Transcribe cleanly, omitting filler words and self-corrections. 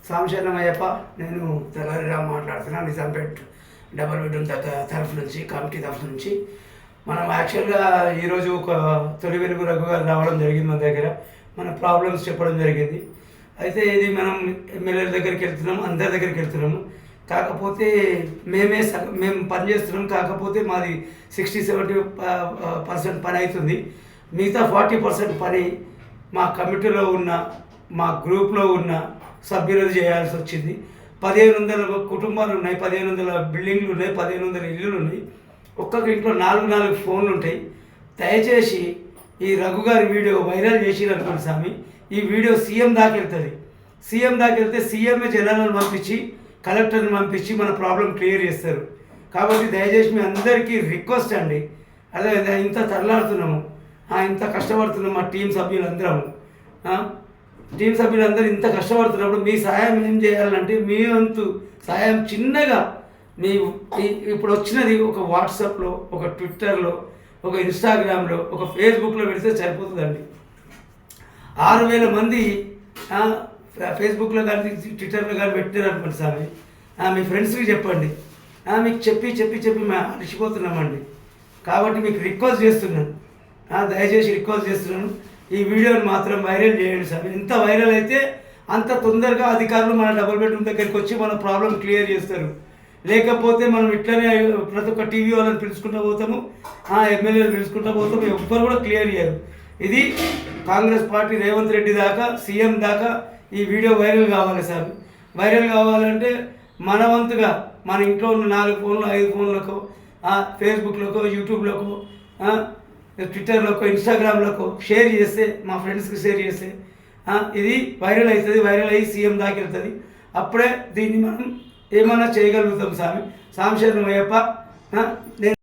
సాంశరణమయ్యప్ప. నేను తెల్లారిరామ్ మాట్లాడుతున్నాను, Nizampet double bedroom తరఫు నుంచి, కమిటీ తరఫు నుంచి. మనం యాక్చువల్గా ఈరోజు ఒక తొలి వెలుగు రఘు గారు రావడం జరిగింది మన దగ్గర. మన ప్రాబ్లమ్స్ చెప్పడం జరిగింది. అయితే ఇది మనం ఎమ్మెల్యేల దగ్గరికి వెళ్తున్నాము, అందరి దగ్గరికి వెళ్తున్నాము. కాకపోతే మేము పని చేస్తున్నాం. కాకపోతే మాది 60-70% పని అవుతుంది. మిగతా 40% పని మా కమిటీలో ఉన్న, మా గ్రూప్లో ఉన్న సభ్యులు చేయాల్సి వచ్చింది. 1500 కుటుంబాలు ఉన్నాయి, 1500 బిల్డింగ్లు ఉన్నాయి, 1500 ఇల్లులు ఉన్నాయి. ఒక్కొక్క ఇంట్లో 4 ఫోన్లు ఉంటాయి. దయచేసి ఈ రఘు గారి వీడియో వైరల్ చేసిరనుకోండి స్వామి, ఈ వీడియో సీఎం దాకా వెళ్తుంది. సీఎం దాకా వెళ్తే సీఎంఏ జనాలను పంపించి, కలెక్టర్ని పంపించి మన ప్రాబ్లం క్లియర్ చేస్తారు. కాబట్టి దయచేసి మీ అందరికీ రిక్వెస్ట్ అండి. అదే ఇంత తరలాడుతున్నాము, ఇంత కష్టపడుతున్నాము, మా టీం సభ్యులందరము. టీం సభ్యులందరూ ఇంత కష్టపడుతున్నప్పుడు మీ సహాయం ఏం చేయాలంటే, మీ వంతు సహాయం చిన్నగా మీ ఇప్పుడు వచ్చినది ఒక వాట్సాప్లో, ఒక ట్విట్టర్లో, ఒక ఇన్స్టాగ్రామ్లో, ఒక ఫేస్బుక్లో పెడితే సరిపోతుందండి. 6000 మంది ఫేస్బుక్లో కానీ ట్విట్టర్లో కానీ పెట్టారు అనుకోండి స్వామి, మీ ఫ్రెండ్స్కి చెప్పండి. మీకు చెప్పి మేము అలసిపోతున్నామండి. కాబట్టి మీకు రిక్వెస్ట్ చేస్తున్నాను, దయచేసి రిక్వెస్ట్ చేస్తున్నాను, ఈ వీడియోని మాత్రం వైరల్ చేయండి స్వామి. ఎంత వైరల్ అయితే అంత తొందరగా అధికారులు మన డబుల్ బెడ్రూమ్ దగ్గరికి వచ్చి మన ప్రాబ్లం క్లియర్ చేస్తారు. లేకపోతే మనం ఇట్లనే ప్రతి ఒక్క టీవీ వాళ్ళని పిలుచుకుంటూ పోతాము, ఎమ్మెల్యేలు పిలుచుకుంటూ పోతాము, ఎవ్వరు కూడా క్లియర్ చేయరు. ఇది కాంగ్రెస్ పార్టీ రేవంత్ రెడ్డి దాకా, సీఎం దాకా ఈ వీడియో వైరల్ కావాలి సార్. వైరల్ కావాలంటే మన వంతుగా మన ఇంట్లో ఉన్న 4 ఫోన్లు 5 ఫోన్లకు, ఫేస్బుక్లోకో, యూట్యూబ్లోకో, ట్విట్టర్లోకో, ఇన్స్టాగ్రామ్లోకో షేర్ చేస్తే, మా ఫ్రెండ్స్కి షేర్ చేస్తే ఇది వైరల్ అవుతుంది. వైరల్ అయ్యి సీఎం దాకా వెళ్తుంది. అప్పుడే దీన్ని మనం ఏమన్నా చేయగలుగుతాం స్వామి. సాంశరణమయ్యప్ప. నేను